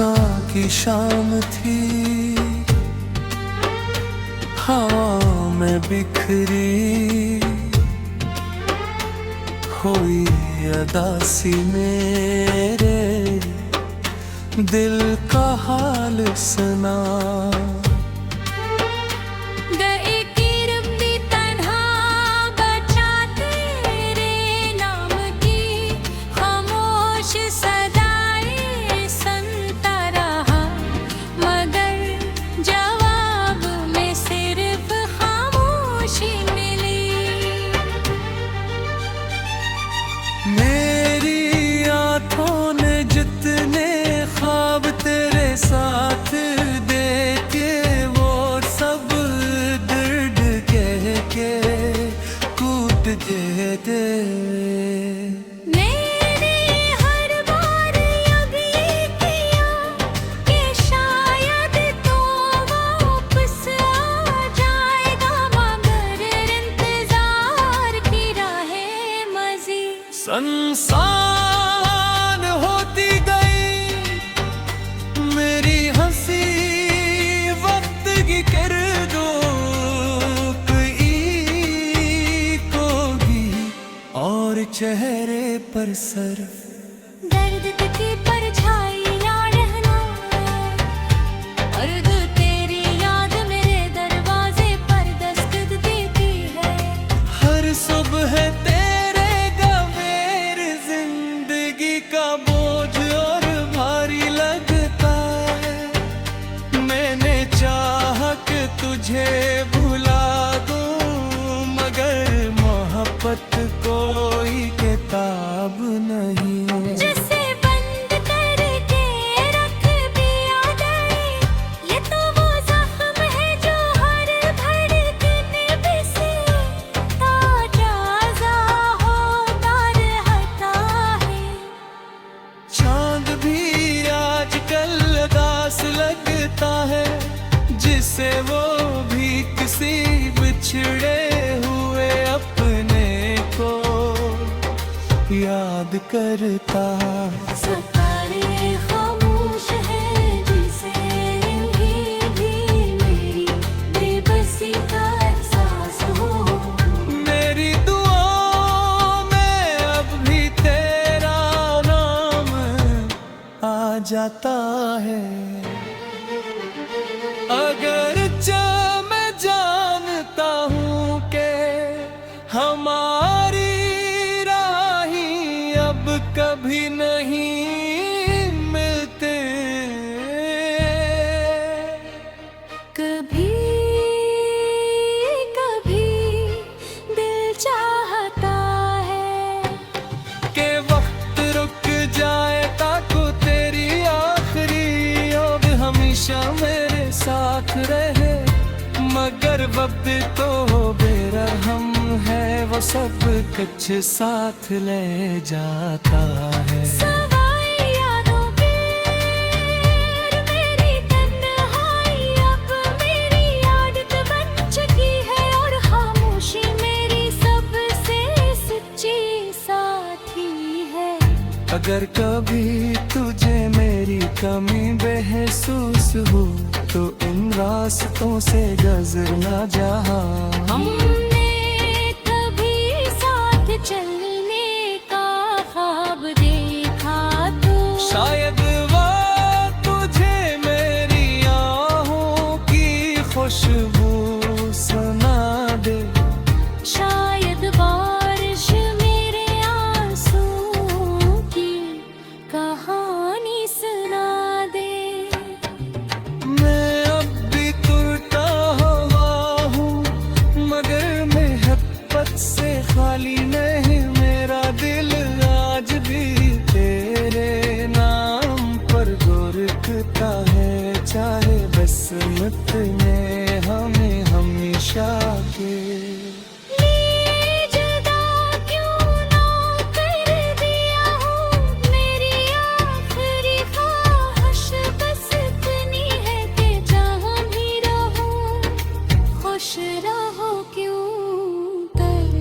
खज़ां की शाम थी, हवा में बिखरी हुई अदासी मेरे दिल का हाल सुना। मेरी आँखों ने जितने ख्वाब तेरे साथ देखे वो सब दर्द कह के कूट देते। मैंने हर बार अब ये किया कि शायद तो वापस आ जाएगा, मगर इंतजार की राहें मज़ीद संसान होती गई मेरी हंसी, वक्त की किरदों कोगी और चेहरे पर सिर्फ दर्द की परछाइयां रहना। अर्द तेरी याद मेरे दरवाजे पर दस्तक देती है। हर सुबह तेरे गवेर जिंदगी का बोझ और भारी लगता है। मैंने चाहा कि तुझे भुला दूं, मगर मोहब्बत कोई किताब नहीं जिसे बंद करके रख दिया जाए। ये तो वो जख्म है जो हर धड़कन पे से ताजा होता रहता है। चांद भी आजकल उदास लगता है, जिसे वो भी किसी बिछड़े हुए अपने को याद करता। सितारे खामोश है जिसे भी मेरी बेबसी का एहसास हो। मेरी दुआओं में अब भी तेरा नाम आ जाता है। अगरचे मैं जानता हूँ कि हमारी राहें अब कभी नहीं मिलते। कभी कभी दिल चाहता है के वक्त रुक जाए ताकि तेरी आखिरी याद हमेशा मेरे साथ रहे, मगर वक्त तो बेरहम है, वो सब कुछ साथ ले जाता है। सवाई यादों पे मेरी तन्हाई अब मेरी आदत बन चुकी है, और खामोशी मेरी सबसे सच्ची साथी है। अगर कभी तुझे मेरी कमी महसूस हो तो इन रास्तों से गुजरना जहाँ। हमने कभी साथ चलने का ख्वाब देखा तो शायद वो तुझे मेरी आहों की खुशबू सुना दे। शायद बारिश मेरे आंसुओं की कहानी सुना दे। मैं अब भी तुरता हुआ हूँ, मगर मोहब्बत से खाली नहीं। मेरा दिल आज भी तेरे नाम पर गुरकता है, चाहे बसमत में हमें हमेशा के। जुदा क्यों ना कर दिया हूँ, मेरी आखिरी ख्वाहिश बस इतनी है कि जहाँ भी रहूँ खुश रहो। क्यों कर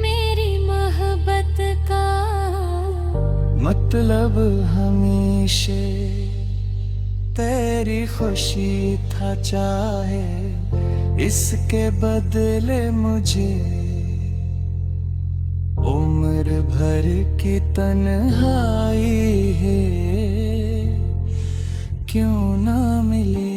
मेरी मोहब्बत का मत मतलब हमेशा तेरी खुशी था, चाहे इसके बदले मुझे उम्र भर की तन्हाई है क्यों ना मिली।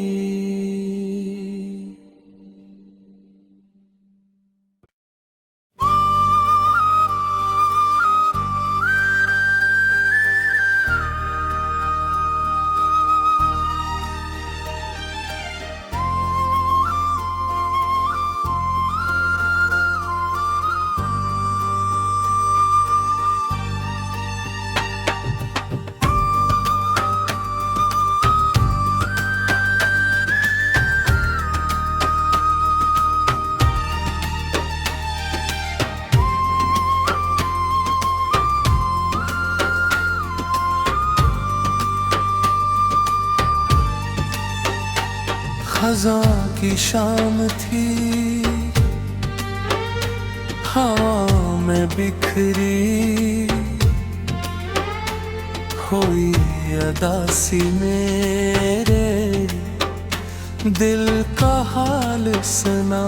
खज़ां की शाम थी, हवा में बिखरी हुई अदासी मेरे दिल का हाल सुना।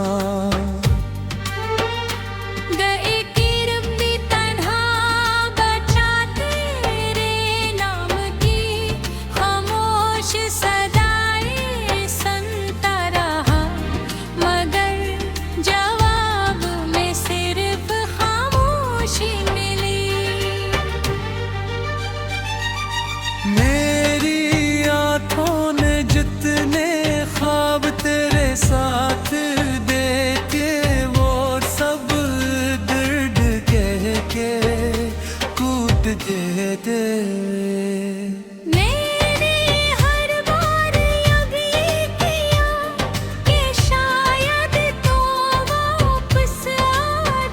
मैंने हर बार ये किया कि शायद तो वापस आ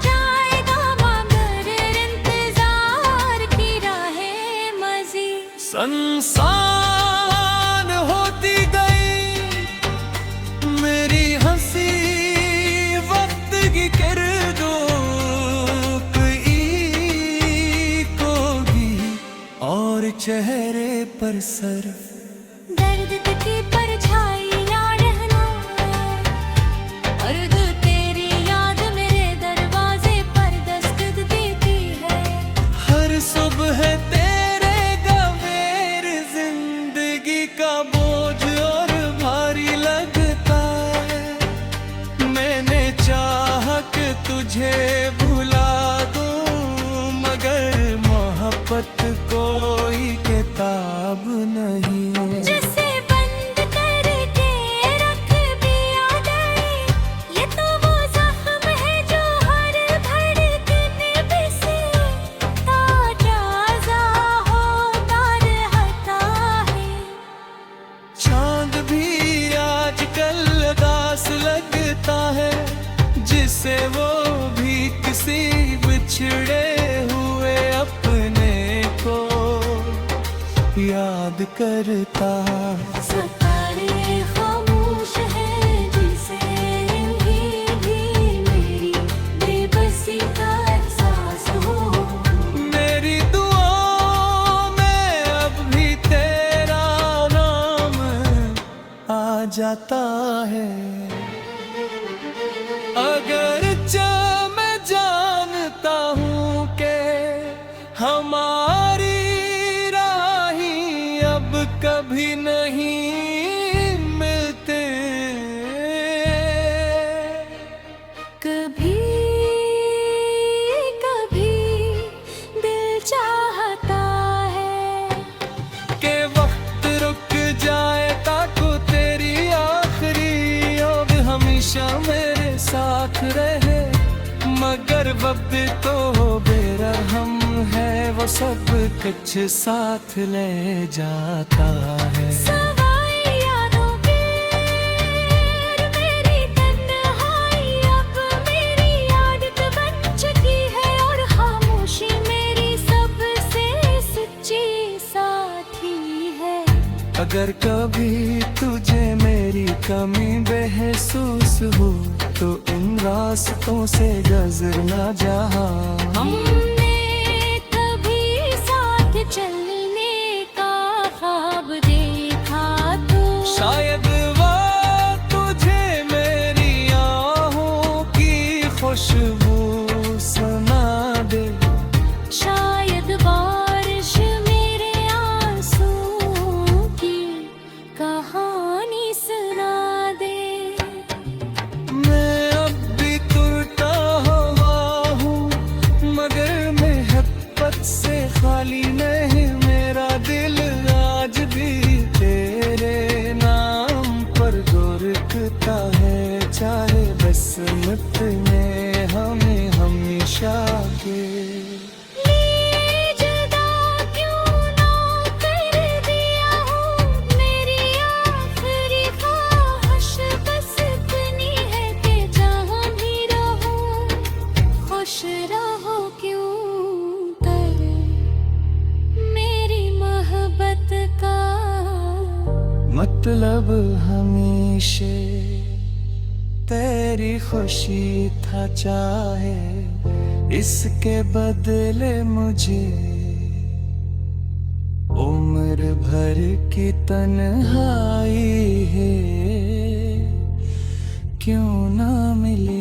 जाएगा, मगर इंतजार की राहें मज़ीद संसान होती गई मेरी हंसी, वक्त की किरदों और चेहरे पर सिर्फ दर्द की परछाइयां रहना, और तेरी याद मेरे दरवाजे पर दस्तक देती है। हर सुबह तेरे गवेर जिंदगी का बोझ और भारी लगता है। मैंने चाहा कि तुझे भुला दूं, मगर मोहब्बत कोई किताब नहीं जिसे बंद करके रख दिया गई। ये तो वो जख्म है जो हर धड़कन में से ताजा होता रहता है। चांद भी आजकल उदास लगता है, जिसे वो भी किसी बिछड़े हुए अपने को याद करता। सितारे खामोश है, जिसे भी मेरी बेबसी का एहसास हो। मेरी दुआओं में अब भी तेरा नाम आ जाता है। अगर मैं जानता हूँ कि हमारी राहें अब कभी नहीं मिलते, कभी कभी दिल चाहता है कि वक्त रुक जाए ताकि तेरी आखिरी याद हमेशा मेरे साथ रहे। मगर वक्त तो बेरहम है, वो सब कुछ साथ ले जाता है। सवाई यादों के मेरी तन्हाई अब मेरी आदत बन चुकी है, और खामोशी मेरी सबसे सच्ची साथी है। अगर कभी तुझे मेरी कमी महसूस हो तो इन रास्तों से गुजरना जहाँ हमने कभी साथ चल रुकता है, चाहे बसमत में हमें हमेशा के। लिए जुदा क्यों ना कर दिया हूँ, मेरी आखिरी ख्वाहिश बस इतनी है कि जहाँ भी रहूँ खुश रहो। क्यों कर मेरी मोहब्बत का मतलब हमेशा तेरी खुशी था, चाहे इसके बदले मुझे उम्र भर की तन्हाई है क्यों ना मिले।